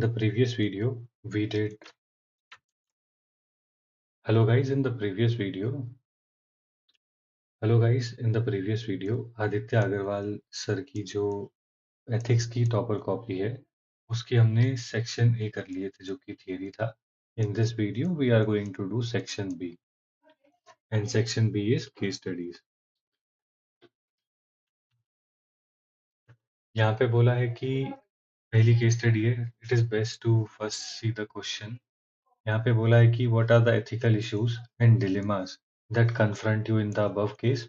the previous video, we did. Hello guys, in the previous video. Hello guys, in the previous video, Aditya Agrawal sir की जो ethics की topper copy है, उसकी हमने section A कर लिए थे जो कि थियरी था. In this video, we are going to do section B, and section B is case studies. यहाँ पे बोला है कि पहली केस स्टडी है. It is best to first see the question. यहाँ पे बोला है कि what are the ethical issues and dilemmas that confront you in the above case.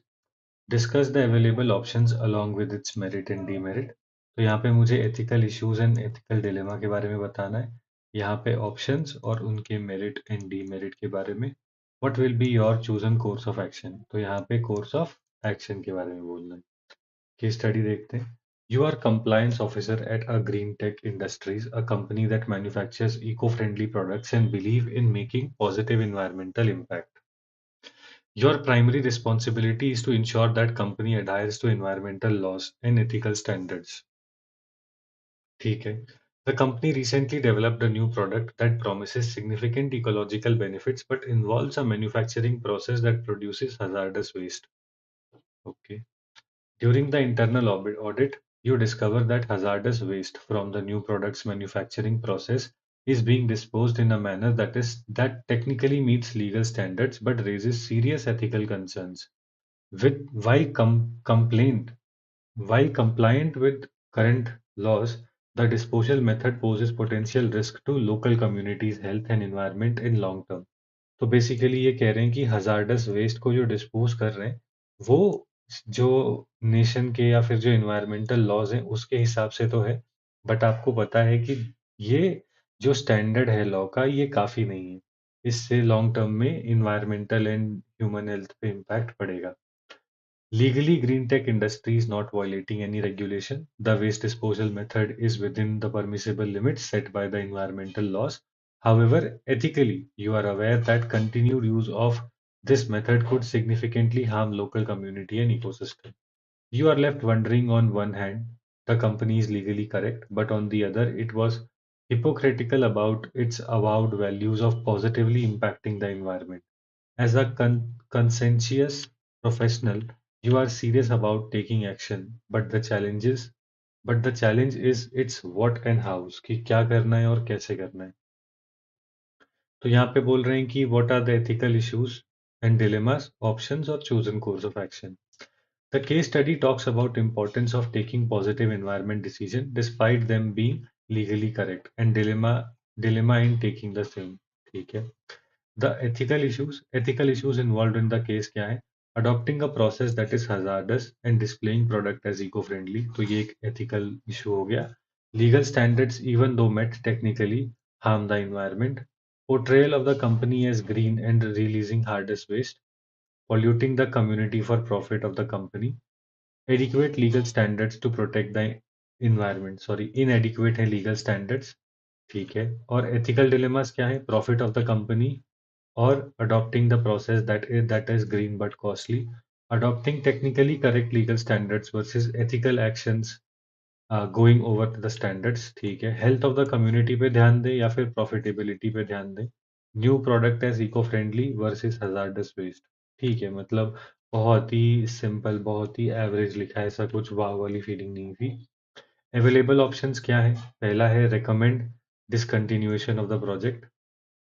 Discuss the available options along with its merit and demerit. तो यहाँ पे मुझे ethical issues and ethical dilemma के बारे में बताना है. यहाँ पे options और उनके merit and demerit के बारे में. What will be your chosen course of action? तो यहाँ पे course of action के बारे में बोलना है. Case study देखते हैं. You are compliance officer at a green tech industries, a company that manufactures eco-friendly products and believe in making positive environmental impact. Your primary responsibility is to ensure that company adheres to environmental laws and ethical standards. ठीक है. The company recently developed a new product that promises significant ecological benefits but involves a manufacturing process that produces hazardous waste. Okay. During the internal audit, you discover that hazardous waste from the new product's manufacturing process is being disposed in a manner that technically meets legal standards but raises serious ethical concerns. With while compliant with current laws, the disposal method poses potential risk to local communities' health and environment in long term. तो basically ये कह रहे हैं कि hazardous waste को जो dispose कर रहे हैं वो जो नेशन के या फिर जो इन्वायरमेंटल लॉज हैं उसके हिसाब से तो है, बट आपको पता है कि ये जो स्टैंडर्ड है लॉ का ये काफी नहीं है. इससे लॉन्ग टर्म में इन्वायरमेंटल एंड ह्यूमन हेल्थ पे इम्पैक्ट पड़ेगा. Legally, green tech industry is not violating any regulation. The waste disposal method is within the permissible limits set by the environmental laws. However, ethically, you are aware that continued use of this method could significantly harm local community and ecosystem. You are left wondering, on one hand, the company is legally correct, but on the other, it was hypocritical about its avowed values of positively impacting the environment. As a conscientious professional, you are serious about taking action, but the challenge is its what and hows कि क्या करना है और कैसे करना है. तो यहाँ पे बोल रहे हैं कि what are the ethical issues and dilemmas, options और chosen course of action. The case study talks about importance of taking positive environment decision despite them being legally correct and dilemma in taking the same. ठीक है. The ethical issues involved in the case क्या है? Adopting a process that is hazardous and displaying product as eco-friendly. तो ये एक ethical issue हो गया. Legal standards, even though met technically, harm the environment. Portrayal of the company as green and releasing hazardous waste. Polluting the community for profit of the company. Adequate legal standards to protect the environment. Sorry, inadequate है legal standards. ठीक है. और ethical dilemmas क्या है? Profit of the company or adopting the process that is green but costly. Adopting technically correct legal standards versus ethical actions going over the standards. ठीक है. Health of the community पे ध्यान दें या फिर profitability पे ध्यान दें. New product as eco-friendly versus hazardous waste. ठीक है. मतलब बहुत ही सिंपल, बहुत ही एवरेज लिखा है, ऐसा कुछ वाव वाली फीलिंग नहीं थी. अवेलेबल ऑप्शंस क्या है? पहला है recommend discontinuation of the project,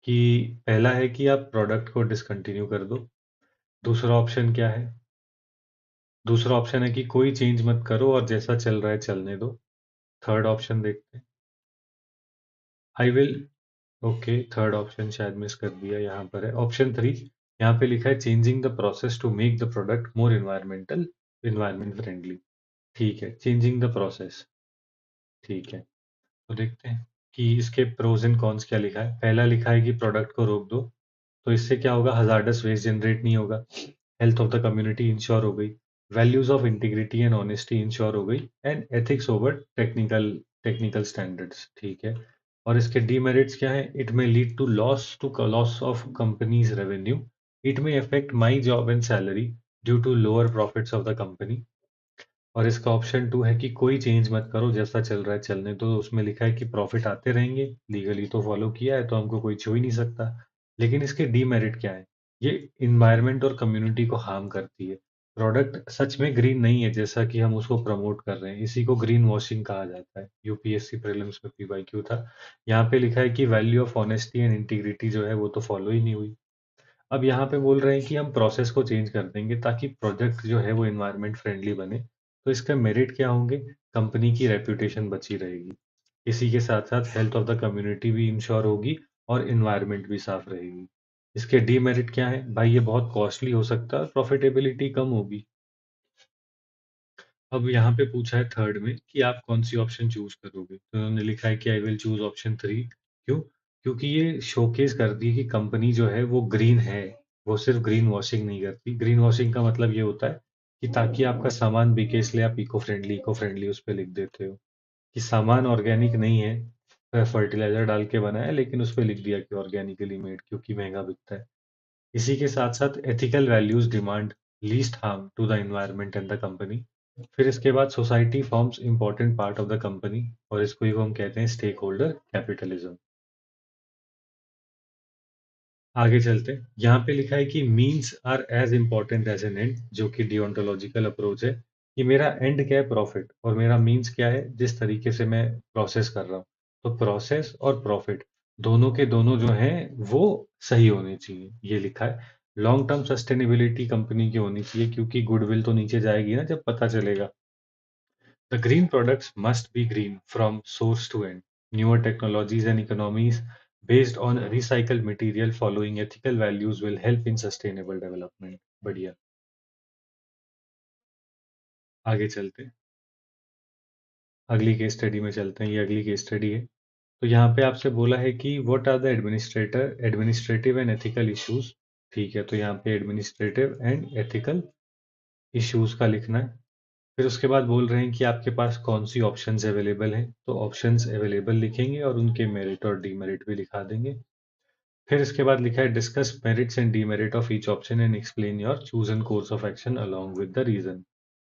कि पहला है कि आप प्रोडक्ट को डिसकंटिन्यू कर दो. दूसरा ऑप्शन क्या है? दूसरा ऑप्शन है कि कोई चेंज मत करो और जैसा चल रहा है चलने दो. थर्ड ऑप्शन देखते हैं. I will. Okay, third option शायद मिस कर दिया. यहाँ पर है ऑप्शन 3. यहाँ पे लिखा है changing the process to make the product more environment friendly. ठीक है, चेंजिंग द प्रोसेस. ठीक है, तो देखते हैं कि इसके प्रोज एंड कॉन्स क्या लिखा है. पहला लिखा है कि प्रोडक्ट को रोक दो, तो इससे क्या होगा? हजार्डस वेस्ट जनरेट नहीं होगा. Health of the community ensure हो गई. Values of integrity and honesty ensure हो गई. And ethics over technical standards. ठीक है. और इसके डीमेरिट्स क्या है? It may lead to loss of company's revenue. It may affect my job and salary due to lower profits of the company. और इसका ऑप्शन टू है कि कोई चेंज मत करो, जैसा चल रहा है चलने दो। तो उसमें लिखा है कि प्रॉफिट आते रहेंगे, लीगली तो फॉलो किया है तो हमको कोई छू ही नहीं सकता। लेकिन इसके डीमेरिट क्या है? ये इन्वायरमेंट और कम्युनिटी को हार्म करती है। प्रोडक्ट सच में ग्रीन नहीं है जैसा कि हम उसको प्रमोट कर रहे हैं, इसी को ग्रीन वॉशिंग कहा जाता है। यूपीएससी प्रीलिम्स में पीवाईक्यू था। यहाँ पे लिखा है कि value of honesty and integrity जो है वो तो फॉलो ही नहीं हुई। अब यहाँ पे बोल रहे हैं कि हम प्रोसेस को चेंज कर देंगे ताकि प्रोजेक्ट जो है वो एनवायरनमेंट फ्रेंडली बने। तो इसका मेरिट क्या होंगे? कंपनी की रेप्यूटेशन बची रहेगी, इसी के साथ साथ हेल्थ ऑफ द कम्युनिटी भी इंश्योर होगी और एनवायरनमेंट भी साफ रहेगी। इसके डीमेरिट क्या है? भाई ये बहुत कॉस्टली हो सकता है और प्रॉफिटेबिलिटी कम होगी। अब यहाँ पे पूछा है थर्ड में कि आप कौन सी ऑप्शन चूज करोगे, तो उन्होंने लिखा है कि I will choose option three. क्यों? क्योंकि ये शोकेस करती है कि कंपनी जो है वो ग्रीन है। वो सिर्फ ग्रीन वॉशिंग नहीं करती। ग्रीन वॉशिंग का मतलब ये होता है कि ताकि आपका सामान बिके इसलिए आप इको फ्रेंडली उस पर लिख देते हो कि सामान ऑर्गेनिक नहीं है, फर्टिलाइजर डाल के बना है, लेकिन उस पर लिख दिया कि ऑर्गेनिकली मेड क्योंकि महंगा बिकता है। इसी के साथ साथ ethical values demand least harm to the environment and the company. फिर इसके बाद society forms important part of the company, और इसको ही हम कहते हैं स्टेक होल्डर कैपिटलिज्म। आगे चलते हैं। यहाँ पे लिखा है कि means are as important as an end, जो कि डिओन्टोलॉजिकल अप्रोच है कि मेरा एंड क्या है प्रॉफिट, और मेरा मीन्स क्या है जिस तरीके से मैं प्रोसेस कर रहा हूँ। तो प्रोसेस और प्रॉफिट दोनों के दोनों जो हैं वो सही होने चाहिए, ये लिखा है। लॉन्ग टर्म सस्टेनेबिलिटी कंपनी की होनी चाहिए क्योंकि गुडविल तो नीचे जाएगी ना जब पता चलेगा। The green products must be green from source to end. Newer technologies and economies based on recycled material following ethical values will help in sustainable development. बढ़िया। आगे चलते हैं। अगली केस स्टडी में चलते हैं। ये अगली केस स्टडी है। तो यहाँ पे आपसे बोला है कि what are the administrative and ethical issues. ठीक है, तो यहाँ पे एडमिनिस्ट्रेटिव एंड एथिकल इश्यूज का लिखना है। फिर उसके बाद बोल रहे हैं कि आपके पास कौन सी ऑप्शंस अवेलेबल हैं, तो ऑप्शंस अवेलेबल लिखेंगे और उनके मेरिट और डीमेरिट भी लिखा देंगे। फिर इसके बाद लिखा है discuss merits and demerit of each option and explain your chosen course of action along with the reason.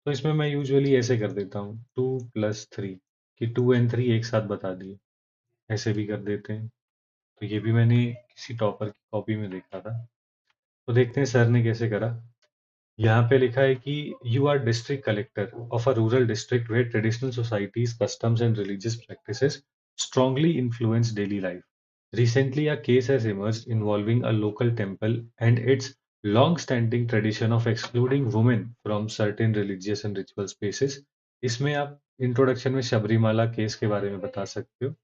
तो इसमें मैं यूजुअली ऐसे कर देता हूँ 2+3, कि 2 और 3 एक साथ बता दिए, ऐसे भी कर देते हैं। तो ये भी मैंने किसी टॉपर की कॉपी में देखा था। तो देखते हैं सर ने कैसे करा। यहाँ पे लिखा है कि you are district collector of a rural district where traditional societies customs and religious practices strongly influence daily life. Recently, a case has emerged involving a local temple and its long-standing tradition of excluding women from certain religious and ritual spaces. इसमें आप introduction में Sabarimala case के बारे में बता सकते हो,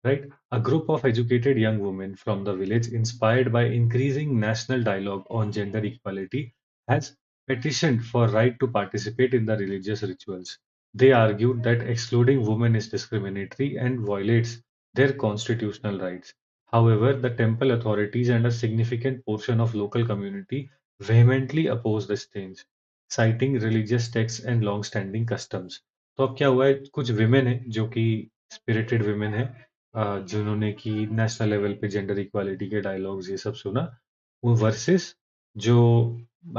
right? A group of educated young women from the village, inspired by increasing national dialogue on gender equality, has petitioned for right to participate in the religious rituals. They argued that excluding women is discriminatory and violates their constitutional rights. However, the temple authorities and a significant portion of local community vehemently opposed this change, citing religious texts and long-standing customs. तो अब क्या हुआ है, कुछ women है जो कि spirited women है, जिन्होंने कि नेशनल लेवल पे जेंडर इक्वालिटी के डायलॉग्स ये सब सुना, वो वर्सेस जो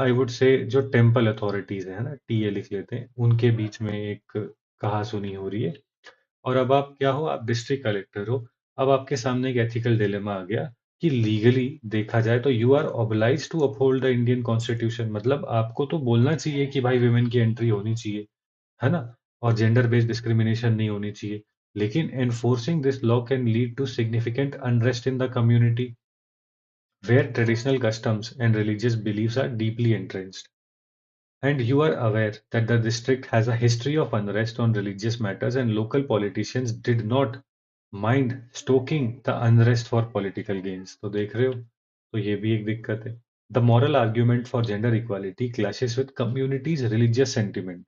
आई वुड से जो टेम्पल अथॉरिटीज है ना, टीए लिख लेते हैं, उनके बीच में एक कहा सुनी हो रही है। और अब आप क्या हो, आप डिस्ट्रिक्ट कलेक्टर हो। अब आपके सामने एक एथिकल डिलेमा आ गया कि लीगली देखा जाए तो you are obliged to uphold the Indian constitution, मतलब आपको तो बोलना चाहिए कि भाई विमेन की एंट्री होनी चाहिए, है ना, और जेंडर बेस्ड डिस्क्रिमिनेशन नहीं होनी चाहिए। लेकिन enforcing this law can lead to significant unrest in the community where traditional customs and religious beliefs are deeply entrenched. And you are aware that the district has a history of unrest on religious matters, and local politicians did not mind stoking the unrest for political gains. तो देख रहे हो, तो ये भी एक दिक्कत है। The moral argument for gender equality clashes with communities' religious sentiment.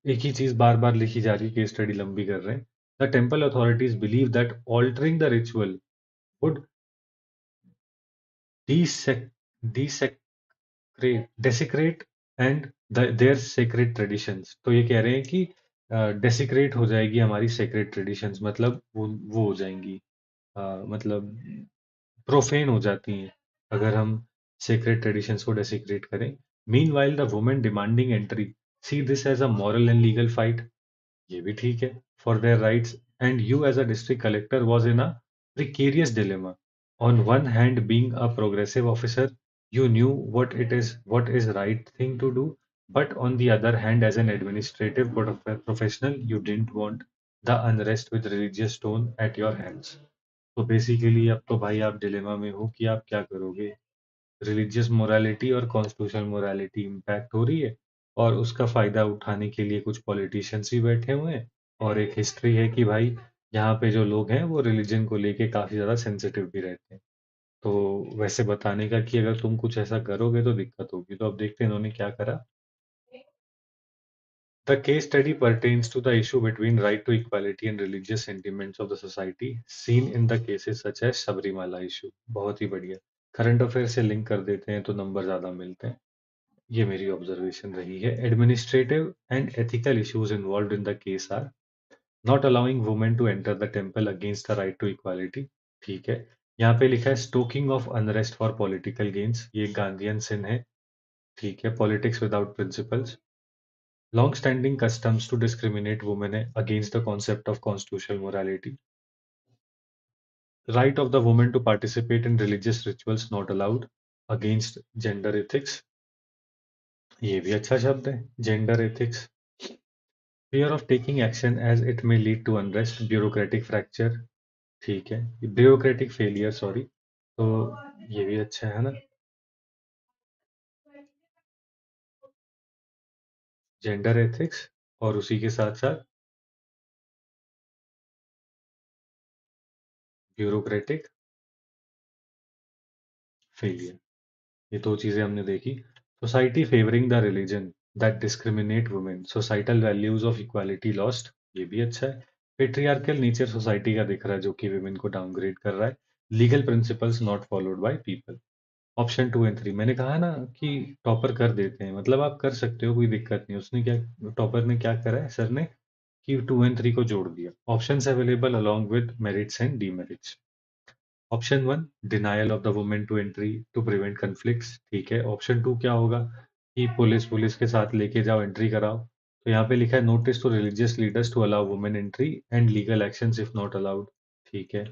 एक ही चीज बार बार लिखी जा रही है, केस स्टडी लंबी कर रहे हैं। The temple authorities believe that altering the ritual would desec- desecrate and their sacred traditions। तो ये कह रहे हैं कि डेसिक्रेट हो जाएगी हमारी सेक्रेड ट्रेडिशंस, मतलब वो हो जाएंगी, मतलब प्रोफेन हो जाती हैं अगर हम सेक्रेड ट्रेडिशंस को डेसिक्रेट करें। Meanwhile the women demanding entry see this as a moral and legal fight, ये भी ठीक है, for their rights, and you as a district collector was in a precarious dilemma. On one hand, being a progressive officer, you knew what is right thing to do, but on the other hand, as an administrative professional, you didn't want the unrest with religious tone at your hands. तो basically अब तो भाई आप dilemma में हो कि आप क्या करोगे। रिलीजियस मोरालिटी और कॉन्स्टिट्यूशनल मोरालिटी इम्पैक्ट हो रही है, और उसका फायदा उठाने के लिए कुछ पॉलिटिशियंस ही बैठे हुए हैं। और एक हिस्ट्री है कि भाई यहाँ पे जो लोग हैं वो रिलीजन को लेके काफी ज्यादा सेंसिटिव भी रहते हैं। तो वैसे बताने का कि अगर तुम कुछ ऐसा करोगे तो दिक्कत होगी, तो अब देखते हैं इन्होंने क्या करा। The case study pertains to the issue between right to equality and religious sentiments of the society seen in the cases such as Sabrimala issue। बहुत ही बढ़िया, करंट अफेयर से लिंक कर देते हैं तो नंबर ज्यादा मिलते हैं। ये मेरी ऑब्जर्वेशन रही है। Administrative and ethical issues involve in the case are not allowing women to enter the temple against the right to equality. ठीक है। यहाँ पे लिखा है stoking of unrest for political gains, ये गांधीयन सिन है। ठीक है। Politics without principles, long standing customs to discriminate women है against the concept of constitutional morality. Right of the women to participate in religious rituals not allowed against gender ethics, ये भी अच्छा शब्द है, gender ethics. Fear of taking action as it may lead to unrest, bureaucratic fracture। ठीक है, bureaucratic failure, sorry. तो ये भी अच्छा है ना। जेंडर एथिक्स, और उसी के साथ साथ ब्यूरोक्रेटिक फेलियर, ये दो चीजें हमने देखी। Society favouring the religion that discriminate women, societal values of equality lost, ये भी अच्छा है। पेट्रियार्कल नेचर सोसाइटी का दिख रहा है जो कि वुमेन को डाउनग्रेड कर रहा है। Legal principles not followed by people. Option 2 and 3, मैंने कहा ना कि टॉपर कर देते हैं, मतलब आप कर सकते हो, कोई दिक्कत नहीं। उसने क्या, टॉपर ने क्या करा है सर ने, कि 2 एंड 3 को जोड़ दिया। Options available along with merits and demerits. Option 1, denial of the women to entry to prevent conflicts. ठीक है। ऑप्शन 2 क्या होगा, कि पुलिस पुलिस के साथ लेके जाओ, एंट्री कराओ। तो यहाँ पे लिखा है notice to religious leaders to allow women entry and legal actions if not allowed. ठीक है,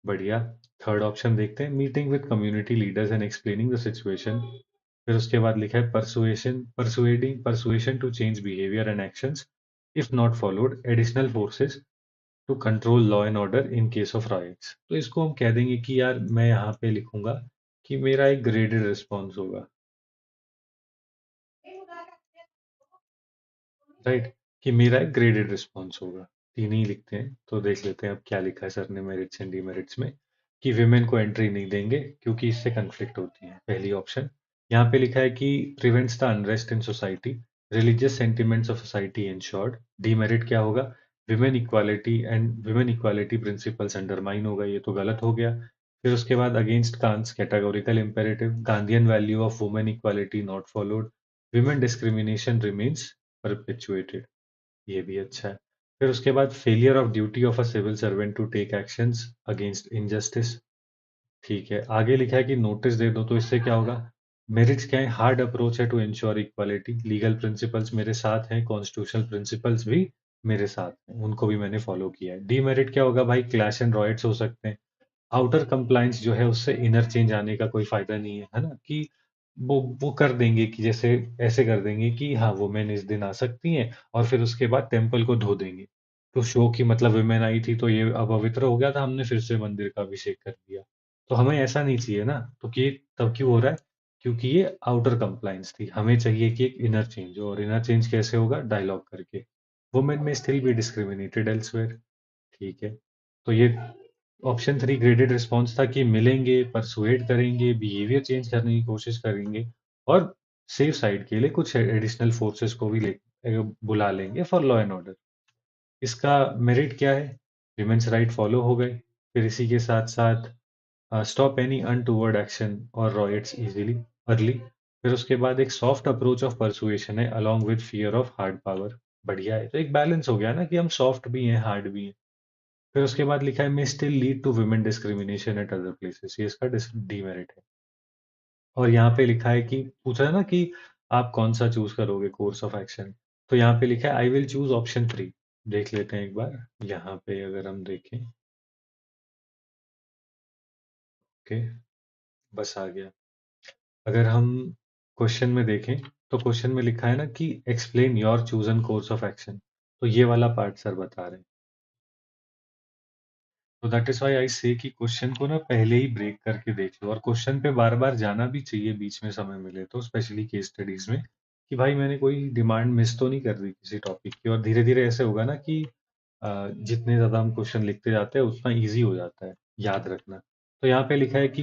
बढ़िया। थर्ड ऑप्शन देखते हैं, meeting with community leaders and explaining the situation. फिर उसके बाद लिखा है persuasion to change behaviour and actions if not followed, additional forces to control law and order in case of rights. तो इसको हम कह देंगे कि यार मैं यहाँ पे लिखूंगा कि मेरा एक ग्रेडेड रिस्पॉन्स होगा, राइट, कि मेरा एक ग्रेडेड रिस्पॉन्स होगा। तीन ही लिखते हैं, तो देख लेते हैं अब क्या लिखा है सर ने मेरिट्स एंड डीमेरिट्स में। कि विमेन को एंट्री नहीं देंगे क्योंकि इससे कंफ्लिक्ट होती है, पहली ऑप्शन। यहाँ पे लिखा है कि prevents the unrest in society, religious sentiments of society insured. Demerit क्या होगा, विमेन इक्वालिटी प्रिंसिपल्स अंडरमाइन होगा, ये तो गलत हो गया। फिर उसके बाद against cons categorical imperative, Gandhian value of women equality not followed, women discrimination remains perpetuated, ये भी अच्छा है। फिर उसके बाद failure of duty of a civil servant to take actions against injustice. ठीक है। आगे लिखा है कि नोटिस दे दो, तो इससे क्या होगा, मेरिट्स क्या है, हार्ड अप्रोच है to ensure equality, legal principles मेरे साथ हैं, कॉन्स्टिट्यूशनल प्रिंसिपल्स भी मेरे साथ हैं, उनको भी मैंने फॉलो किया है। डीमेरिट क्या होगा भाई, क्लैश एंड रॉयट्स हो सकते हैं। आउटर कंप्लायंस जो है उससे इनर चेंज आने का कोई फायदा नहीं है ना, कि वो कर देंगे कि जैसे ऐसे कर देंगे कि हाँ वुमेन इस दिन आ सकती हैं, और फिर उसके बाद टेम्पल को धो देंगे। तो शो की मतलब वुमेन आई थी तो ये अपवित्र हो गया था, हमने फिर से मंदिर का अभिषेक कर दिया। तो हमें ऐसा नहीं चाहिए ना, तो कि तब क्यों हो रहा है, क्योंकि ये आउटर कंप्लायंस थी। हमें चाहिए कि एक इनर चेंज हो, और इनर चेंज कैसे होगा, डायलॉग करके। वुमेन में स्टिल बी डिस्क्रिमिनेटेड एल्सवेयर। ठीक है। तो ये ऑप्शन 3 ग्रेडेड रिस्पॉन्स था कि मिलेंगे, परसुएड करेंगे, बिहेवियर चेंज करने की कोशिश करेंगे, और सेफ साइड के लिए कुछ एडिशनल फोर्सेस को भी बुला लेंगे फॉर लॉ एंड ऑर्डर। इसका मेरिट क्या है, विमेन्स राइट फॉलो हो गए। फिर इसी के साथ साथ स्टॉप एनी अनटूवर्ड एक्शन और रॉयट्स इजीली अर्ली। फिर उसके बाद एक सॉफ्ट अप्रोच ऑफ परसुएशन है along with fear of hard power. बढ़िया है, तो एक बैलेंस हो गया ना कि हम सॉफ्ट भी हैं, हार्ड भी हैं। फिर उसके बाद लिखा है may still lead to women discrimination at other places, ये इसका डीमेरिट है। और यहाँ पे लिखा है कि पूछा है ना कि आप कौन सा चूज करोगे कोर्स ऑफ एक्शन? तो यहाँ पे लिखा है आई विल चूज ऑप्शन 3। देख लेते हैं एक बार। यहाँ पे अगर हम देखें, ओके, बस आ गया। अगर हम क्वेश्चन में देखें, तो क्वेश्चन में लिखा है ना कि explain your chosen course of action. तो ये वाला पार्ट सर बता रहे हैं। तो दैट इज व्हाई आई से कि क्वेश्चन को ना पहले ही ब्रेक करके देख लो, और क्वेश्चन पे बार बार जाना भी चाहिए बीच में समय मिले तो, स्पेशली केस स्टडीज में, कि भाई मैंने कोई डिमांड मिस तो नहीं कर दी किसी टॉपिक की। और धीरे धीरे ऐसे होगा ना कि जितने ज़्यादा हम क्वेश्चन लिखते जाते हैं उतना ईजी हो जाता है याद रखना। तो यहाँ पे लिखा है कि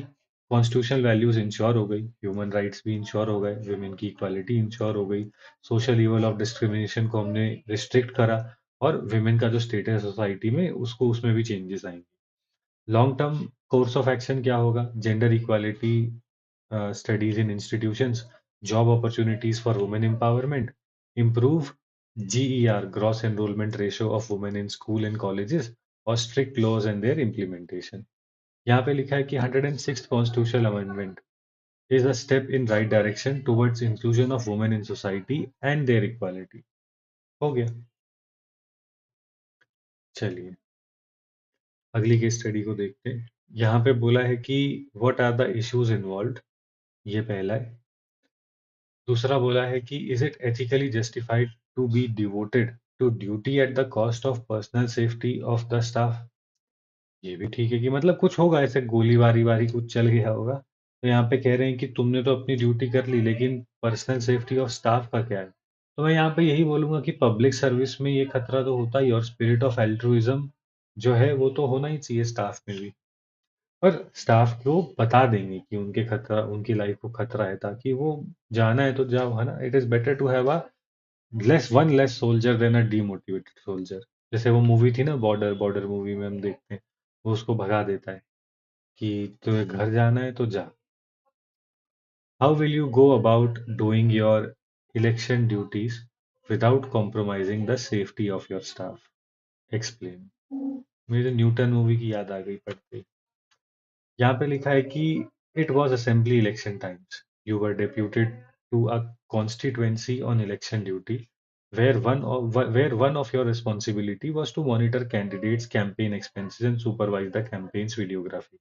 कॉन्स्टिट्यूशनल वैल्यूज इंश्योर हो गई, ह्यूमन राइट्स भी इंश्योर हो गए, वुमेन की इक्वालिटी इंश्योर हो गई, सोशल ईवल ऑफ डिस्क्रिमिनेशन को हमने रिस्ट्रिक्ट करा, और वुमेन का जो स्टेटस है सोसाइटी में उसको, उसमें भी चेंजेस आएंगे। Long term course of action क्या होगा? Gender equality studies in institutions, job opportunities for women empowerment, improve GER, gross enrollment ratio of women in school and colleges, और strict laws and their implementation। यहाँ पे लिखा है कि 106th constitutional amendment is a step in right direction towards inclusion of women in society and their equality। हो गया। चलिए अगली केस स्टडी को देखते हैं। यहाँ पे बोला है कि what are the issues involved, ये पहला है। दूसरा बोला है कि is it ethically justified to be devoted to duty at the cost of personal safety of the staff. ये भी ठीक है कि मतलब कुछ होगा ऐसे गोली बारी बारी कुछ चल गया होगा, तो यहाँ पे कह रहे हैं कि तुमने तो अपनी ड्यूटी कर ली, लेकिन पर्सनल सेफ्टी ऑफ स्टाफ का क्या है? तो मैं यहाँ पे यही बोलूंगा कि पब्लिक सर्विस में ये खतरा तो होता ही, और स्पिरिट ऑफ एल्ट्रुइज्म जो है वो तो होना ही चाहिए स्टाफ में भी। पर स्टाफ को बता देंगे कि उनके खतरा, उनकी लाइफ को खतरा है, ताकि वो जाना है तो जाओ, है ना। It is better to have a less soldier than a demotivated soldier. जैसे वो मूवी थी ना, बॉर्डर, बॉर्डर मूवी में हम देखते हैं वो उसको भगा देता है कि तुम्हें घर जाना है तो जा। How will you go about doing your election duties without compromising the safety of your staff? Explain. मुझे न्यूटन मूवी की याद आ गई पढ़ते। यहाँ पे लिखा है कि it was assembly election times, you were deputed to a constituency on election duty, where one of your responsibility was to monitor candidates' campaign expenses and supervise the campaign's videography.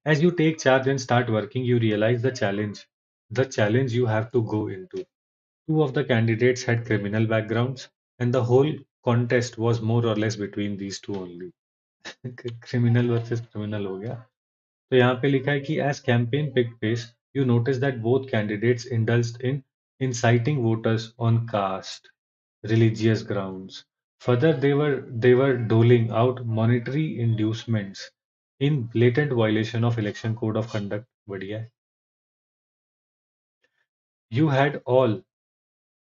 As you take charge and start working, you realize the challenge you have to go into. Two of the candidates had criminal backgrounds, and the whole contest was more or less between these two only. Criminal versus criminal हो गया। तो यहाँ पे लिखा है कि as campaign picked pace, you noticed that both candidates indulged in inciting voters on caste, religious grounds. Further, they were doling out monetary inducements in blatant violation of election code of conduct. बढ़िया है। You had all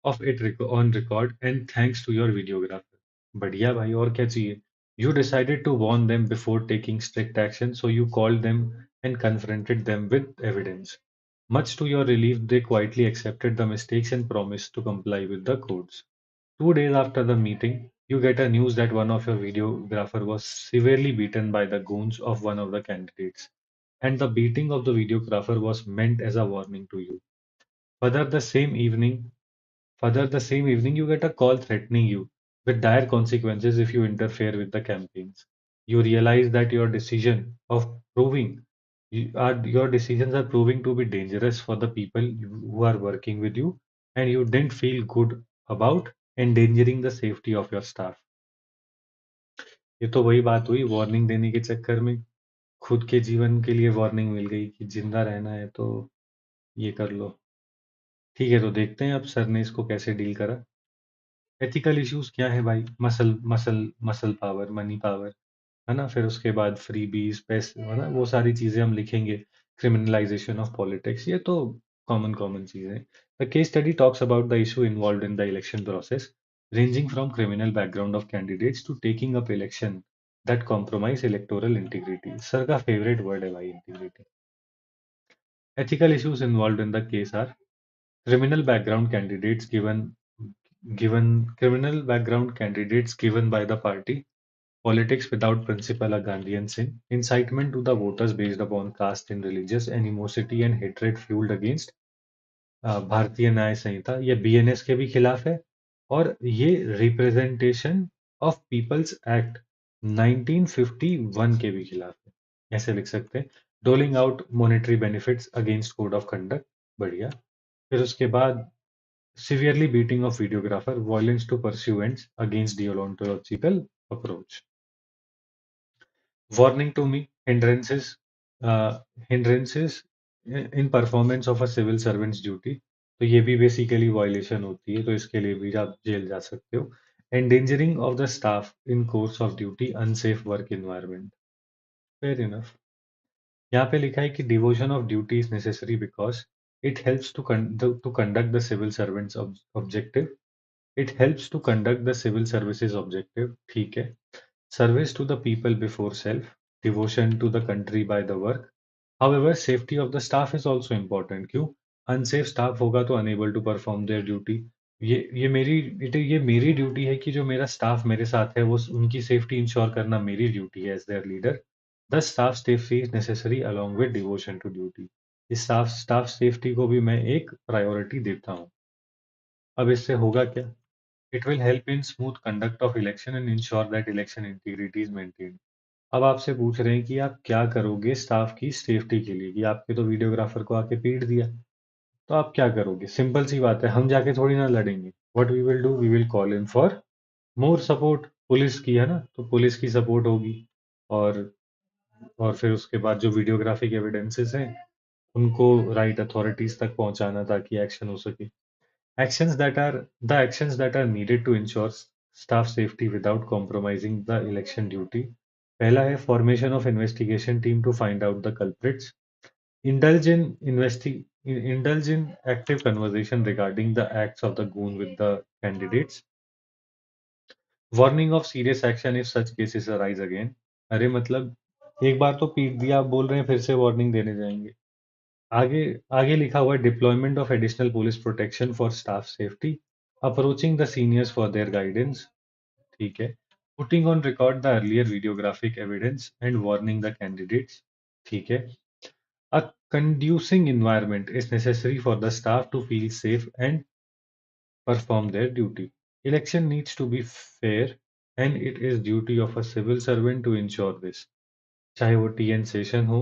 of it on record, and thanks to your videographer. बढ़िया भाई, और क्या चाहिए? You decided to warn them before taking strict action, so you called them and confronted them with evidence. Much to your relief, they quietly accepted the mistakes and promised to comply with the codes. 2 days after the meeting, you get a news that one of your videographer was severely beaten by the goons of one of the candidates, and the beating of the videographer was meant as a warning to you. Further, the same evening, you get a call threatening you with dire consequences if you interfere with the campaigns. You realize that your decisions are proving to be dangerous for the people who are working with you, and you didn't feel good about endangering the safety of your staff. ये तो वही बात हुई, warning देने के चक्कर में खुद के जीवन के लिए वार्निंग मिल गई कि जिंदा रहना है तो ये कर लो। ठीक है, तो देखते हैं अब सर ने इसको कैसे डील करा। एथिकल इश्यूज क्या है भाई? Muscle muscle muscle power, money power, है ना। फिर उसके बाद फ्री बीज, पैसे, है ना, वो सारी चीजें हम लिखेंगे। क्रिमिनलाइजेशन ऑफ पॉलिटिक्स, ये तो कॉमन कॉमन चीजें हैं। The case study talks about the issue involve in the election process, ranging from criminal background of candidates to taking up election that compromise electoral integrity. Sir का favourite word है भाई, integrity. Ethical issues involved in the case are criminal background candidates given by the party, politics without principle, a Gandhian sin, incitement to the voters based upon caste and religious animosity and hatred fueled against भारतीय न्याय संहिता, ये BNS के भी खिलाफ है, और ये representation of peoples act 1951 के भी खिलाफ है। ऐसे लिख सकते हैं। Doling out monetary benefits against code of conduct, बढ़िया। फिर उसके बाद severely beating of videographer, violence to pursuants against deontological approach. Warning to me, hindrances in performance of a civil servant's duty. तो ये भी बेसिकली वायलेशन होती है, तो इसके लिए भी आप जेल जा सकते हो। Endangering of the staff in course of duty, unsafe work environment. Fair enough. यहाँ पे लिखा है कि devotion of duty is necessary because it helps to conduct the civil servants objective. It helps to conduct the civil services objective, ठीक है। Service to the people before self, devotion to the country by the work. However safety of the staff is also important. क्यों? Unsafe staff होगा तो unable to perform their duty. ये मेरी duty है कि जो मेरा स्टाफ मेरे साथ है वो उनकी सेफ्टी इंश्योर करना मेरी ड्यूटी है as their leader. The staff safety is necessary along with devotion to duty. इस स्टाफ सेफ्टी को भी मैं एक प्रायोरिटी देता हूँ। अब इससे होगा क्या? It will help in smooth conduct of election and ensure that election integrity is maintained. अब आपसे पूछ रहे हैं कि आप क्या करोगे स्टाफ की सेफ्टी के लिए, कि आपके तो वीडियोग्राफर को आके पीट दिया, तो आप क्या करोगे? सिंपल सी बात है, हम जाके थोड़ी ना लड़ेंगे। What we will do, we will call in for more support. Police की है ना, तो पुलिस की सपोर्ट होगी। और और फिर उसके बाद जो वीडियोग्राफिक एविडेंसेस हैं उनको राइट अथॉरिटीज तक पहुंचाना ताकि एक्शन हो सके। Actions that are needed to ensure staff safety without compromising the election duty. पहला है formation of investigation team to find out the culprits. Indulge in indulge in active conversation regarding the acts of the goon with the candidates. Warning of serious action if such cases arise again. अरे मतलब एक बार तो पीट दिया, आप बोल रहे हैं फिर से वार्निंग देने जाएंगे? आगे आगे लिखा हुआ है deployment of additional police protection for staff safety, approaching the seniors for their guidance, ठीक है। Putting on record the earlier videographic evidence and warning the candidates, ठीक है। अ कंड्यूसिंग environment is necessary for the staff to feel safe and perform their duty. Election needs to be fair and it is duty of a civil servant to ensure this. चाहे वो TN session हो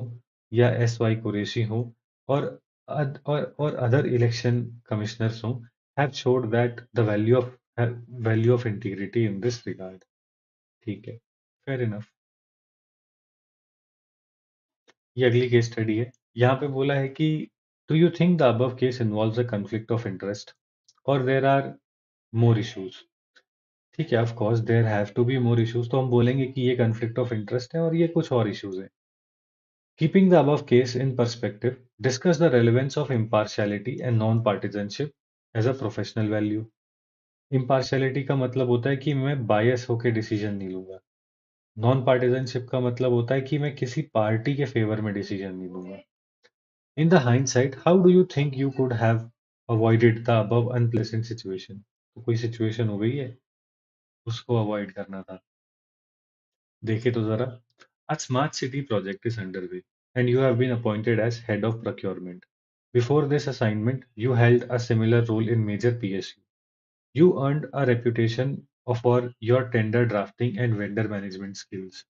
या S Y Qureshi हो, और और other election commissioners हो, have showed that the value of integrity in this regard, ठीक है। Fair enough. ये अगली केस स्टडी है। यहाँ पे बोला है कि do you think the above case involves a conflict of interest or there are more issues, ठीक है। Of course there have to be more issues, तो हम बोलेंगे कि ये कॉन्फ्लिक्ट ऑफ इंटरेस्ट है और ये कुछ और इश्यूज है। Keeping the above case in perspective, discuss the relevance of impartiality and non-partisanship as a professional value. Impartiality का मतलब होता है कि मैं बायस होकर डिसीजन नहीं लूंगा। नॉन पार्टिजनशिप का मतलब होता है कि मैं किसी पार्टी के फेवर में डिसीजन नहीं लूंगा। In the hindsight, how do you think you could have avoided the above unpleasant situation? तो कोई सिचुएशन हो गई है, उसको अवॉइड करना था। देखे तो जरा। A smart city project is underway, and you have been appointed as head of procurement. Before this assignment, you held a similar role in major PSU. You earned a reputation for your tender drafting and vendor management skills.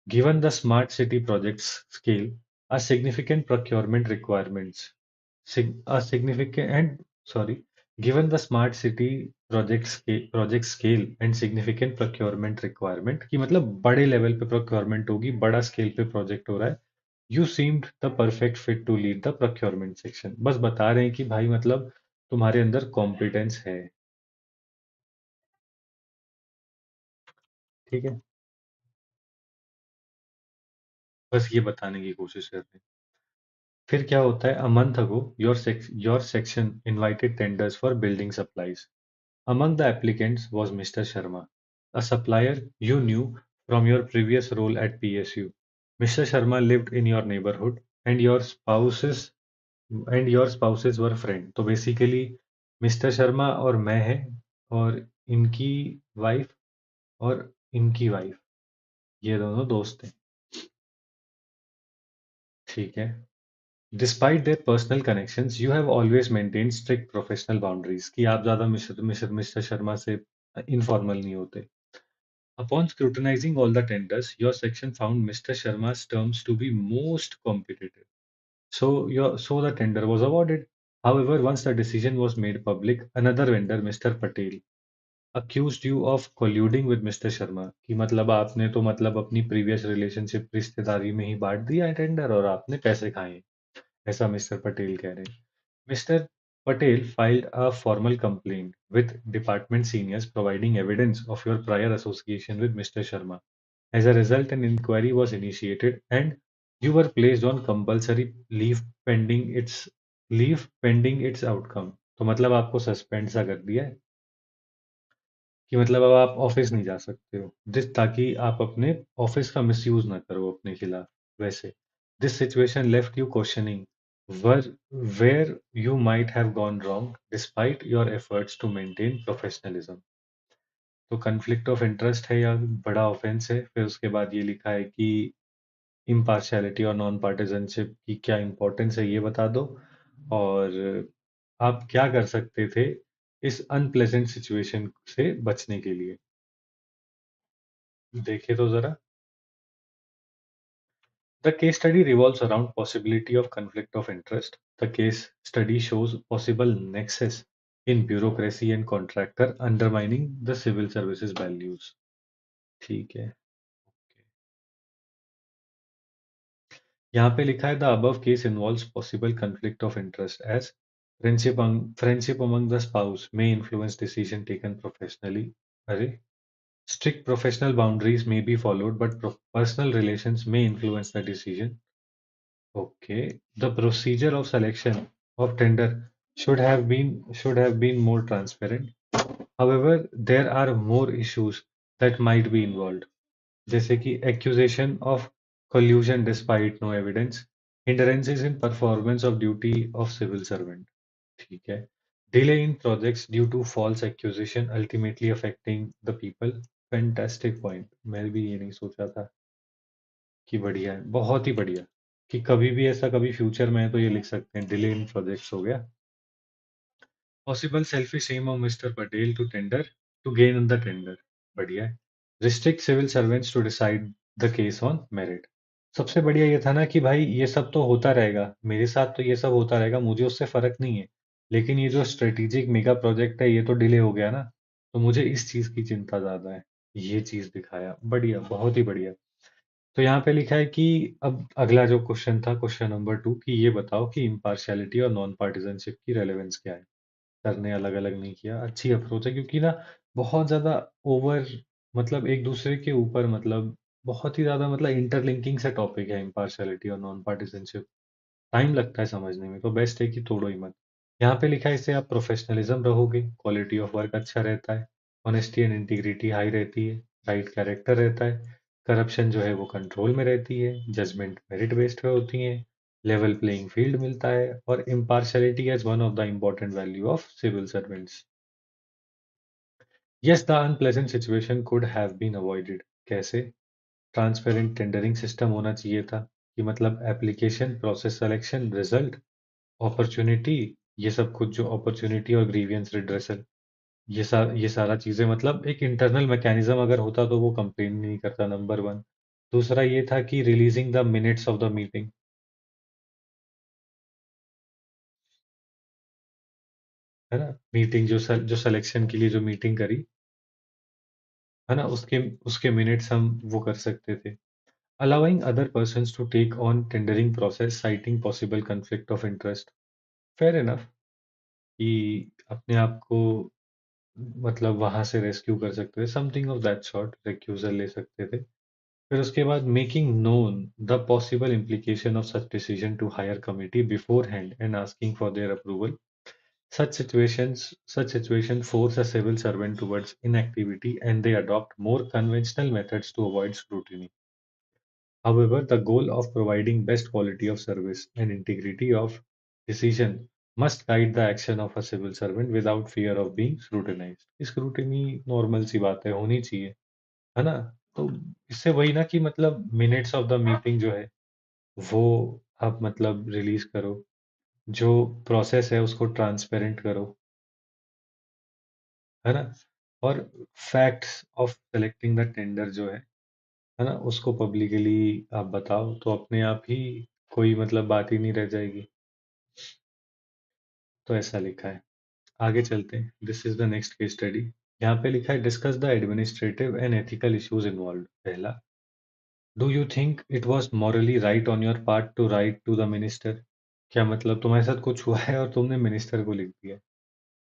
Given the smart city project's scale, a significant procurement requirements, a significant and sorry, given the smart city project scale and significant procurement requirement, कि मतलब बड़े level पे procurement होगी, बड़ा scale पे project हो रहा है। You seemed the perfect fit to lead the procurement section. बस बता रहे हैं कि भाई मतलब तुम्हारे अंदर कॉम्पिटेंस है, ठीक है। बस ये बताने की कोशिश करते हैं। फिर क्या होता है? A month ago your section invited tenders for building supplies. Among the applicants was Mr. Sharma, a supplier you knew from your previous role at PSU. Mr. Sharma lived in your neighborhood and your spouses were friends. तो basically mister Sharma और मैं हैं, और इनकी wife और इनकी wife, ये दोनों दोस्त हैं, ठीक है। Despite their personal connections you have always maintain strict professional boundaries कि आप ज्यादा मिस्टर शर्मा से इनफॉर्मल नहीं होते. Upon scrutinizing all the tenders, your section found Mr. Sharma's terms to be most competitive. So the tender was awarded. However, once the decision was made public, another vendor, Mr. Patel, accused you of colluding with Mr. Sharma. कि मतलब आपने तो मतलब अपनी previous relationship रिश्तेदारी में ही बांट दिया है टेंडर और आपने पैसे खाए हैं. ऐसा मिस्टर पटेल कह रहे हैं. Mr. Patel filed a formal complaint with department seniors providing evidence of your prior association with Mr. Sharma. As a result, an inquiry was initiated and you were placed on compulsory leave pending its outcome. तो मतलब आपको suspend सा कर दिया है कि मतलब अब आप ऑफिस नहीं जा सकते हो जिस ताकि आप अपने ऑफिस का मिसयूज ना करो अपने खिलाफ. वैसे this situation left you questioning were where you might have gone wrong despite your efforts to maintain professionalism. तो कन्फ्लिक्ट ऑफ इंटरेस्ट है या बड़ा ऑफेंस है. फिर उसके बाद ये लिखा है कि इम्पार्शियलिटी और नॉन पार्टिजनशिप की क्या इंपॉर्टेंस है ये बता दो और आप क्या कर सकते थे इस अनप्लेजेंट सिचुएशन से बचने के लिए. देखे तो जरा. The case study revolves around possibility of conflict of interest. The case study shows possible nexus in bureaucracy and contractor undermining the civil services values. ठीक है. यहाँ पे लिखा है the above case involves possible conflict of interest as friendship among the spouse may influence decision taken professionally. अरे strict professional boundaries may be followed but personal relations may influence the decision. Okay, the procedure of selection of tender should have been more transparent. However, there are more issues that might be involved, जैसे कि accusation of collusion despite no evidence, hindrances in performance of duty of civil servant. ठीक है. Delay in projects due to false accusation ultimately affecting the people. Fantastic point. मैं भी ये नहीं सोचा था कि बढ़िया है, बहुत ही बढ़िया. कि कभी भी ऐसा कभी फ्यूचर में है तो ये लिख सकते हैं डिले इन प्रोजेक्ट्स हो गया. Possible selfish aim of mister Patel to tender to gain on the tender. बढ़िया है. Restrict civil servants to decide the case on merit. सबसे बढ़िया ये था ना कि भाई ये सब तो होता रहेगा मेरे साथ तो ये सब होता रहेगा मुझे उससे फर्क नहीं है. लेकिन ये जो स्ट्रेटेजिक मेगा प्रोजेक्ट है ये तो डिले हो गया ना. तो मुझे इस चीज की चिंता ज्यादा है. ये चीज दिखाया बढ़िया बहुत ही बढ़िया. तो यहाँ पे लिखा है कि अब अगला जो क्वेश्चन था क्वेश्चन नंबर 2 कि ये बताओ कि इम्पार्शियलिटी और नॉन पार्टिजनशिप की रेलेवेंस क्या है. सर ने अलग अलग नहीं किया. अच्छी अप्रोच है क्योंकि ना बहुत ज्यादा ओवर मतलब एक दूसरे के ऊपर मतलब बहुत ही ज्यादा मतलब इंटरलिंकिंग से टॉपिक है इम्पार्शियलिटी और नॉन पार्टिजनशिप. टाइम लगता है समझने में तो बेस्ट है कि तोड़ो ही मत. यहाँ पे लिखा है इससे आप प्रोफेशनलिज्म रहोगे क्वालिटी ऑफ वर्क अच्छा रहता है ऑनेस्टी एंड इंटीग्रिटी हाई रहती है राइट कैरेक्टर रहता है करप्शन जो है वो कंट्रोल में रहती है जजमेंट मेरिट बेस्ड पे होती है लेवल प्लेइंग फील्ड मिलता है और impartiality as one of the important value of civil servants. Yes the unpleasant situation could have been avoided. कैसे. ट्रांसपेरेंट टेंडरिंग सिस्टम होना चाहिए था कि मतलब application process selection result opportunity ये सब कुछ जो अपॉर्चुनिटी और ग्रीवियंस रिड्रेसल ये सारा चीजें मतलब एक इंटरनल मैकेनिज्म अगर होता तो वो कंप्लेन नहीं करता. Number one. दूसरा ये था कि releasing the minutes of the meeting है ना. मीटिंग जो सिलेक्शन के लिए जो मीटिंग करी है ना उसके उसके मिनट्स हम वो कर सकते थे. Allowing other persons to take on tendering process citing possible conflict of interest. Fair enough कि अपने आप को मतलब वहां से रेस्क्यू कर सकते थे समथिंग ऑफ दैट सॉर्ट रेक्यूजल ले सकते थे. फिर उसके बाद making known the possible implication of such decision to higher committee beforehand and asking for their approval. Such situation force a civil servant towards inactivity and they adopt more conventional methods to avoid scrutiny. However, the goal of providing best quality of service and integrity of decision must guide the action of a civil servant without fear of being scrutinized. Scrutiny normal सी बात है होनी चाहिए है ना. तो इससे वही ना कि मतलब मिनट्स ऑफ द मीटिंग जो है वो आप मतलब रिलीज करो, जो प्रोसेस है उसको ट्रांसपेरेंट करो, है ना। और facts of selecting the tender जो है ना, उसको पब्लिकली आप बताओ, तो अपने आप ही कोई मतलब बात ही नहीं रह जाएगी। तो ऐसा लिखा है। आगे चलते हैं, this is the next case study. यहाँ पे लिखा है discuss the administrative and ethical issues involve. पहला, do you think it was morally right on your part to write to the minister? क्या मतलब तुम्हारे साथ कुछ हुआ है और तुमने मिनिस्टर को लिख दिया?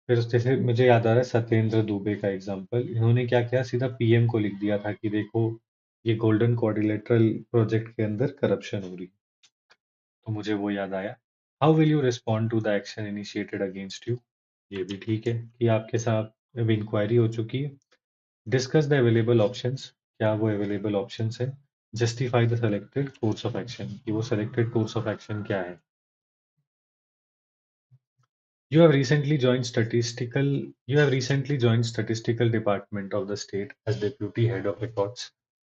फिर जैसे मुझे याद आ रहा है सत्येंद्र दुबे का एग्जाम्पल, इन्होंने क्या किया, सीधा पीएम को लिख दिया था कि देखो ये गोल्डन क्वाड्रिलेटरल प्रोजेक्ट के अंदर करप्शन हो रही है। तो मुझे वो याद आया। How will you respond to the action initiated against you? ये भी ठीक है कि आपके साथ अब इंक्वायरी हो चुकी है। डिस्कस द अवेलेबल ऑप्शंस, क्या वो अवेलेबल ऑप्शंस है? Justify the selected course of action, कि वो सेलेक्टेड कोर्स ऑफ एक्शन क्या है? You have recently joined statistical you have recently joined statistical department of the state as deputy head of records.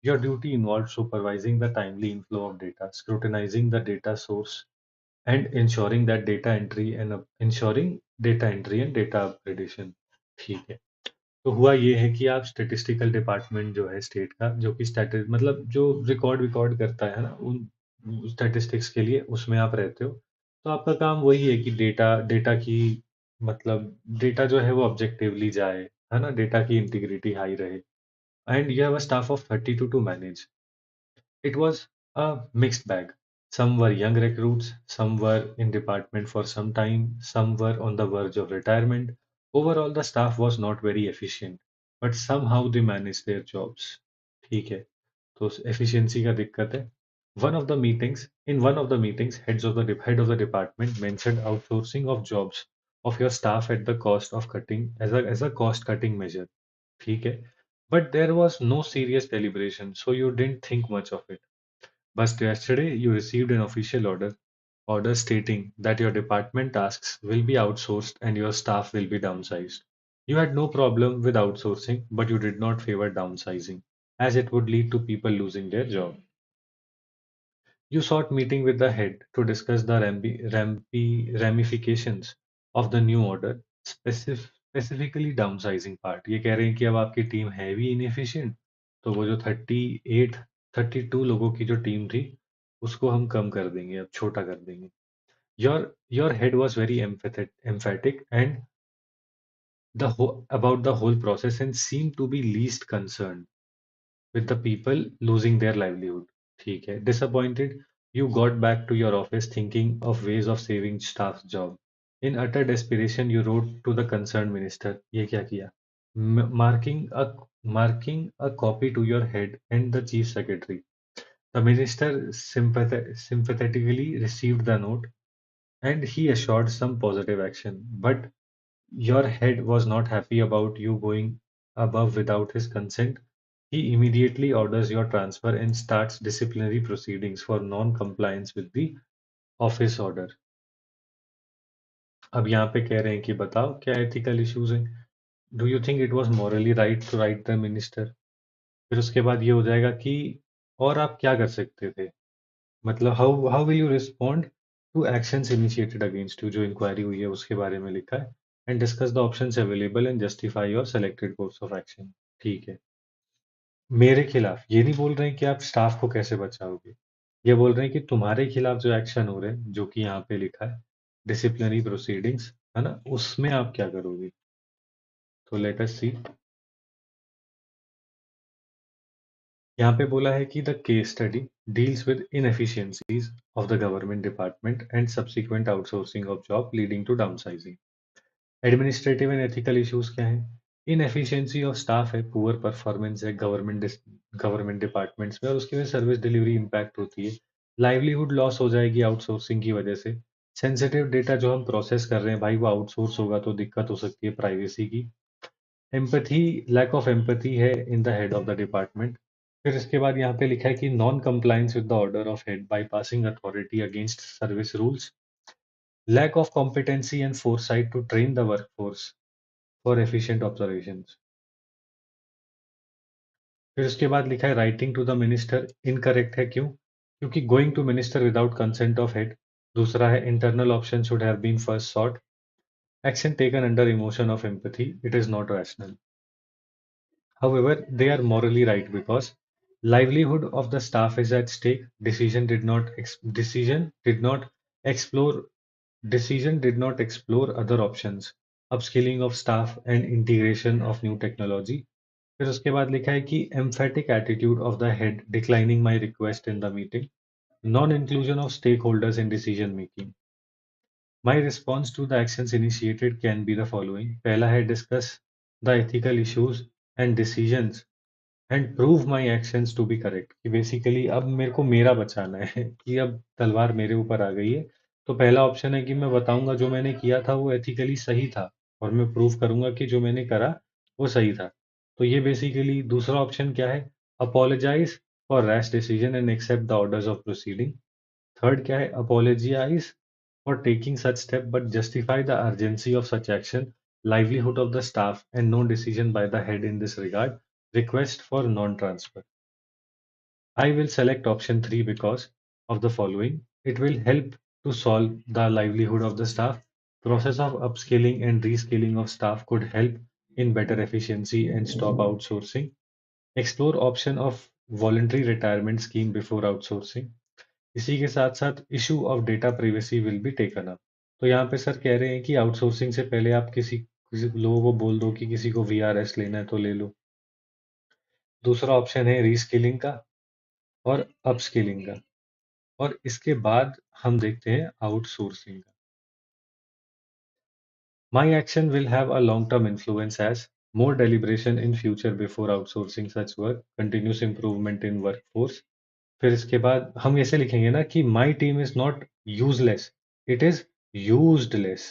Your duty involved supervising the timely inflow of data, scrutinizing the data source, and ensuring data entry and data upgradation. ठीक है। तो हुआ ये है कि आप statistical department जो है स्टेट का, जो कि स्टैटिस मतलब जो रिकॉर्ड विकॉर्ड करता है ना उन स्टैटिस्टिक्स के लिए, उसमें आप रहते हो। तो आपका काम वही है कि डेटा डेटा की मतलब डेटा जो है वो ऑब्जेक्टिवली जाए, है ना, डेटा की इंटीग्रिटी हाई रहे। And you have a staff of 32 to manage. It was a mixed bag. Some were young recruits, some were in department for some time, some were on the verge of retirement. Overall, the staff was not very efficient, but somehow they managed their jobs. ठीक है, तो efficiency का दिक्कत है. One of the meetings, head of the department mentioned outsourcing of jobs of your staff at the cost of cutting as a cost cutting measure. ठीक है, but there was no serious deliberation, so you didn't think much of it. But yesterday you received an official order stating that your department tasks will be outsourced and your staff will be downsized. You had no problem with outsourcing, but you did not favor downsizing, as it would lead to people losing their job. You sought meeting with the head to discuss the ramifications of the new order, specifically downsizing part. ये कह रहे हैं कि अब आपकी team है भी inefficient, तो वो जो 32 लोगों की जो टीम थी उसको हम कम कर देंगे, अब छोटा कर देंगे. Your head was very emphatic and about the whole process and seemed to be least concerned with the people losing their livelihood. ठीक है. Disappointed, you got back to your office thinking of ways of saving staff's job. In utter desperation, you wrote to the concerned minister. ये क्या किया? Marking a copy to your head and the chief secretary. The minister sympathetically received the note and he assured some positive action. But your head was not happy about you going above without his consent. He immediately orders your transfer and starts disciplinary proceedings for non-compliance with the office order. अब यहाँ पे कह रहे हैं कि बताओ क्या ethical issues हैं? Do you think it was morally right to write the minister? फिर उसके बाद ये हो जाएगा कि और आप क्या कर सकते थे, मतलब how how will you respond to actions initiated against you, जो इंक्वायरी हुई है उसके बारे में लिखा है. And discuss the options available and justify your selected course of action. ठीक है. मेरे खिलाफ ये नहीं बोल रहे हैं कि आप स्टाफ को कैसे बचाओगे, ये बोल रहे हैं कि तुम्हारे खिलाफ जो एक्शन हो रहे हैं, जो कि यहाँ पे लिखा है डिसिप्लिनरी प्रोसीडिंग्स, है ना, उसमें आप क्या करोगे? तो लेट अस सी. यहाँ पे बोला है कि the case study deals with inefficiencies of the government department and subsequent outsourcing of job leading to downsizing. Administrative and ethical issues क्या है? इनएफिशिएंसी ऑफ स्टाफ है, पुअर परफॉर्मेंस है गवर्नमेंट डिपार्टमेंट्स में और उसकी वजह से सर्विस डिलीवरी इम्पैक्ट होती है. लाइवलीहुड लॉस हो जाएगी आउटसोर्सिंग की वजह से. सेंसिटिव डेटा जो हम प्रोसेस कर रहे हैं भाई वो आउटसोर्स होगा तो दिक्कत हो सकती है प्राइवेसी की. एम्पैथी, लैक ऑफ एम्पैथी है in the head of the department. फिर इसके बाद यहाँ पे लिखा है कि non compliance with the order of head by passing authority against service rules. Lack of competency and foresight to train the workforce for efficient operations. फिर उसके बाद लिखा है writing to the minister incorrect है, क्यों? क्योंकि going to minister without consent of head. दूसरा है internal option should have been first sought. Action taken under emotion of empathy, it is not rational. However, they are morally right because livelihood of the staff is at stake. Explore decision did not explore other options. Upskilling of staff and integration of new technology. फिर उसके बाद लिखा है कि emphatic attitude of the head declining my request in the meeting. Non-inclusion of stakeholders in decision making. My response to the actions initiated can be the following. पहला है discuss the ethical issues and decisions and prove my actions to be correct. कि basically अब मेरे को मेरा बचाना है कि अब तलवार मेरे ऊपर आ गई है। तो पहला ऑप्शन है कि मैं बताऊंगा जो मैंने किया था वो एथिकली सही था और मैं प्रूव करूंगा कि जो मैंने करा वो सही था। तो ये बेसिकली दूसरा ऑप्शन क्या है? Apologize for rash decision and accept the orders of proceeding. Third क्या है? Apologize for taking such step but justify the urgency of such action, livelihood of the staff, and no decision by the head in this regard. Request for non-transfer. I will select option 3 because of the following. It will help to solve the livelihood of the staff. Process of upskilling and reskilling of staff could help in better efficiency and stop outsourcing. Explore option of voluntary retirement scheme before outsourcing. इसी के साथ साथ issue of data privacy will be taken up. तो यहाँ पे sir कह रहे हैं कि आउटसोर्सिंग से पहले आप किसी लोगों को बोल दो कि किसी को वीआरएस लेना है तो ले लो। दूसरा ऑप्शन है रीस्किलिंग का और अपस्किलिंग का। और इसके बाद हम देखते हैं आउटसोर्सिंग का। My action will have a long-term influence as more deliberation in future before outsourcing such work, continuous improvement in workforce। फिर इसके बाद हम ऐसे लिखेंगे ना कि my team is not useless, it is usedless,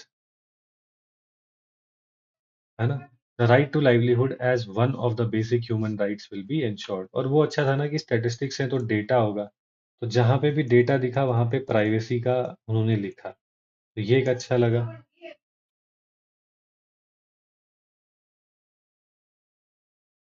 है ना? The right to livelihood as one of the basic human rights will be ensured। और वो अच्छा था ना कि स्टैटिस्टिक्स है तो डेटा होगा, तो जहां पे भी डेटा दिखा वहां पे प्राइवेसी का उन्होंने लिखा, तो ये एक अच्छा लगा।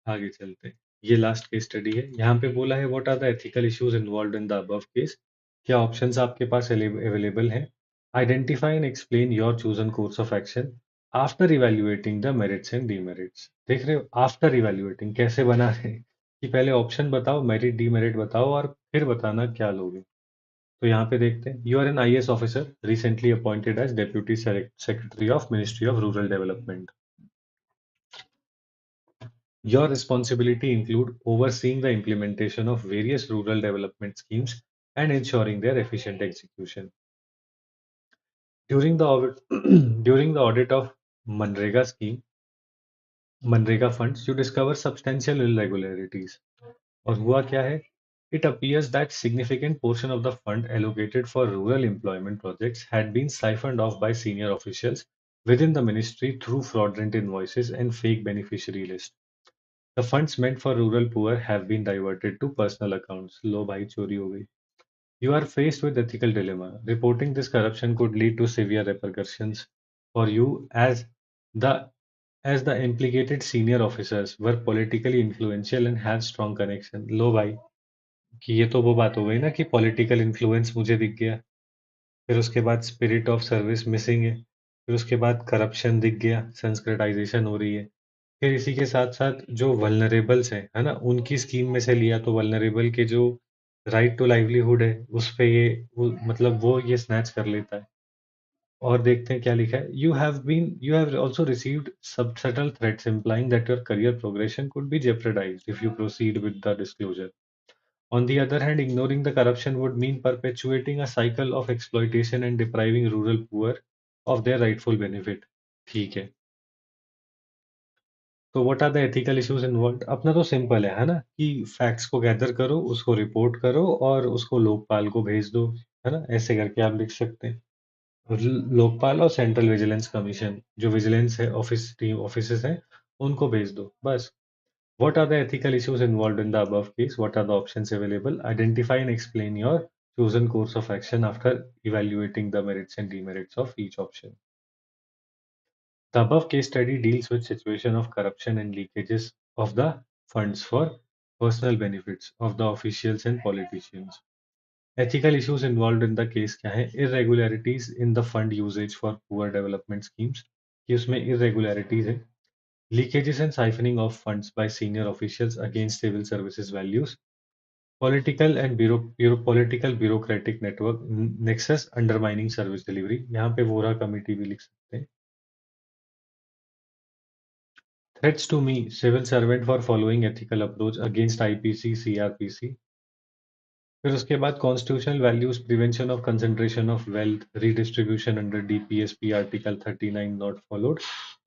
आगे चलते हैं। ये लास्ट केस स्टडी है। यहाँ पे बोला है what are the ethical issues involved in the above case. क्या ऑप्शंस आपके पास अवेलेबल हैं? Identify and explain your chosen course of action after evaluating the merits and demerits. देख रहे हो, आफ्टर इवैल्यूएटिंग कैसे बना रहे हैं कि पहले ऑप्शन बताओ, मेरिट डीमेरिट बताओ और फिर बताना क्या लोगे। तो यहाँ पे देखते हैं। You are an IAS officer recently appointed as deputy secretary of ministry of rural development. Your responsibility include overseeing the implementation of various rural development schemes and ensuring their efficient execution. During the audit, during the audit of Manrega scheme, Manrega funds, you discover substantial irregularities. और हुआ क्या है? It appears that significant portion of the fund allocated for rural employment projects had been siphoned off by senior officials within the ministry through fraudulent invoices and fake beneficiary lists. The funds meant for rural poor have been diverted to personal accounts. लो भाई चोरी हो गई। You are faced with ethical dilemma. Reporting this corruption could lead to severe repercussions for you the as the implicated senior officers were politically influential and have strong connection। लो भाई कि ये तो वो बात हो गई ना कि पॉलिटिकल इन्फ्लुएंस मुझे दिख गया। फिर उसके बाद स्पिरिट ऑफ सर्विस मिसिंग है। फिर उसके बाद करप्शन दिख गया, संस्कृताइजेशन हो रही है। फिर इसी के साथ-साथ जो वल्नरेबल्स हैं, है ना? उनकी स्कीम में से लिया तो वल्नरेबल के जो राइट टू लाइवलीहुड है, उस पे ये वो मतलब वो ये स्नैच कर लेता है। और देखते हैं क्या लिखा है। यू हैव आल्सो रिसीव्ड सब subtle threats implying that your career progression could be jeopardized if you proceed with the disclosure. On the other hand, ignoring the corruption would mean perpetuating a cycle of exploitation and depriving rural poor of their rightful benefit। ठीक है। तो what are the ethical issues involved? अपना तो simple है ना? कि facts को gather करो, उसको रिपोर्ट करो और उसको लोकपाल को भेज दो, है ना? ऐसे करके आप लिख सकते हैं। लोकपाल और सेंट्रल विजिलेंस कमीशन, जो विजिलेंस है ऑफिस टीम ऑफिसेस हैं, उनको भेज दो बस। What are the ethical issues involved in the above case? What are the options available? Identify and explain your chosen course of action after evaluating the merits and demerits of each option. The above case study deals with situation of corruption and leakages of the funds for personal benefits of the officials and politicians. Ethical issues involve in the case क्या है? Irregularities in the fund usages for poor development schemes, कि उसमें irregularities है. Leakages and siphoning of funds by senior officials against civil services values. Political and political bureaucratic network nexus undermining service delivery. यहाँ पे Vohra committee भी लिख सकते हैं. Threats to me civil servant for following ethical approach against IPC CrPC. फिर उसके बाद constitutional values, prevention of concentration of wealth, redistribution under DPSP article 39 not followed,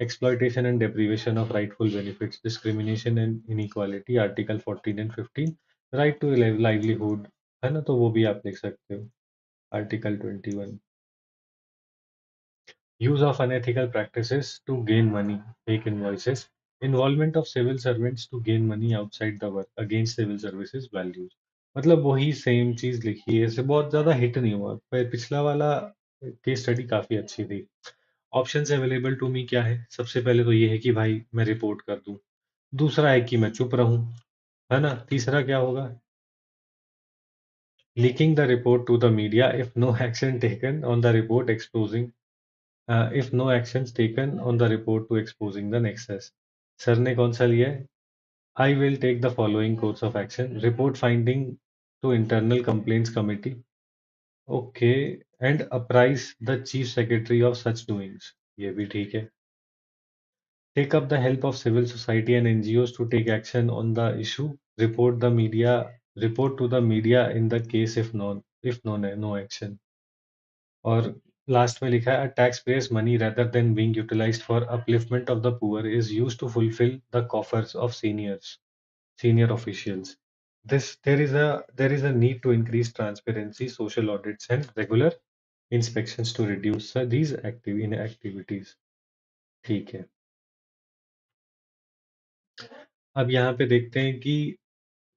exploitation and deprivation of rightful benefits, discrimination and inequality article 14 and 15, right to livelihood है ना, तो वो भी आप देख सकते हो article 21. Use of unethical practices to gain money, fake invoices, involvement of civil servants to gain money outside the work against civil services values. मतलब वही सेम चीज लिखी है, इसे बहुत ज्यादा हिट नहीं हुआ, पर पिछला वाला केस स्टडी काफी अच्छी थी. ऑप्शंस अवेलेबल टू मी क्या है? सबसे पहले तो ये है कि भाई मैं रिपोर्ट कर दूं. दूसरा है कि मैं चुप रहूं, है ना. तीसरा क्या होगा? Leaking the report to the media if no action taken on the report exposing, if no actions taken on the report to exposing the nexus. Sir ने कौन सा लिया है? I will take the following course of action. Report finding to internal complaints committee. Okay. And apprise the chief secretary of such doings. ये भी ठीक है. Take up the help of civil society and NGOs to take action on the issue. Report the media. Report to the media in the case if no action. और last में लिखा है tax payers money rather than being utilized for upliftment of the poor is used to fulfill the coffers of senior officials. There is a need to increase transparency, social audits and regular inspections to reduce these inactivities. ठीक है. अब यहाँ पे देखते हैं कि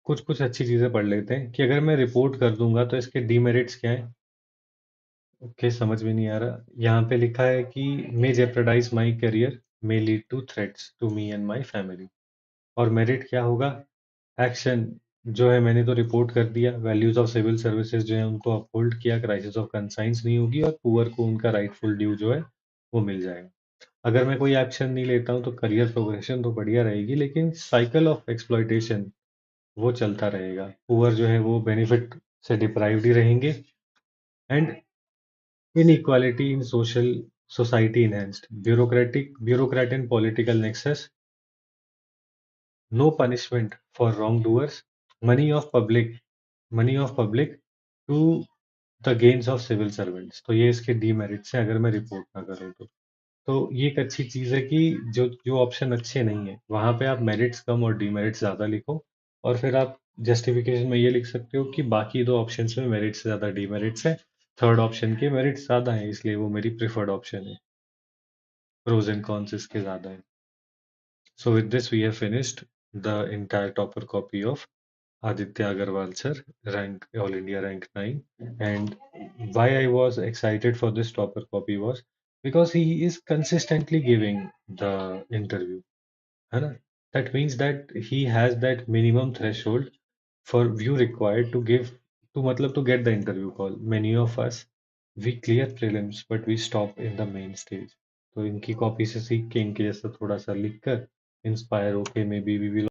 कुछ कुछ अच्छी चीजें पढ़ लेते हैं कि अगर मैं रिपोर्ट कर दूंगा तो इसके डीमेरिट्स क्या है. ओके, समझ में नहीं आ रहा. यहाँ पे लिखा है कि may jeopardise my career, may lead to threats to me and my family. और मेरिट क्या होगा? एक्शन जो है मैंने तो रिपोर्ट कर दिया, वैल्यूज ऑफ सिविल सर्विसेज जो है उनको अपहोल्ड किया, क्राइसिस ऑफ कंसाइंस नहीं होगी और पुअर को उनका राइटफुल ड्यू जो है वो मिल जाएगा. अगर मैं कोई एक्शन नहीं लेता हूँ तो करियर प्रोग्रेशन तो बढ़िया रहेगी, लेकिन साइकिल ऑफ एक्सप्लॉयटेशन वो चलता रहेगा. पुअर जो है वो बेनिफिट से डिप्राइव्ड ही रहेंगे. And inequality in society enhanced. Bureaucrat and political nexus. No punishment for wrongdoers. Money of public, money of public to the gains of civil servants. तो ये इसके डीमेरिट्स हैं अगर मैं रिपोर्ट ना करूँ तो. तो ये एक अच्छी चीज है कि जो जो ऑप्शन अच्छे नहीं है वहां पे आप मेरिट्स कम और डीमेरिट्स ज्यादा लिखो, और फिर आप जस्टिफिकेशन में ये लिख सकते हो कि बाकी दो ऑप्शंस में मेरिट्स से ज्यादा डीमेरिट्स है, थर्ड ऑप्शन के मेरिट्स ज्यादा है इसलिए वो मेरी प्रिफर्ड ऑप्शन है. प्रोज एंड कॉन्स इसके ज्यादा है. So with this we have finished the entire topper copy of Aditya Agarwal sir, rank All India rank 9. And why I was excited for this topper copy was because he is consistently giving the interview. है ना? That means that he has that minimum threshold for view required to give to मतलब to get the interview call. Many of us we clear prelims but we stop in the main stage. तो इनकी copy से सीख के इनके जैसा थोड़ा सा लिख कर इंस्पायर होके मे बी वी विल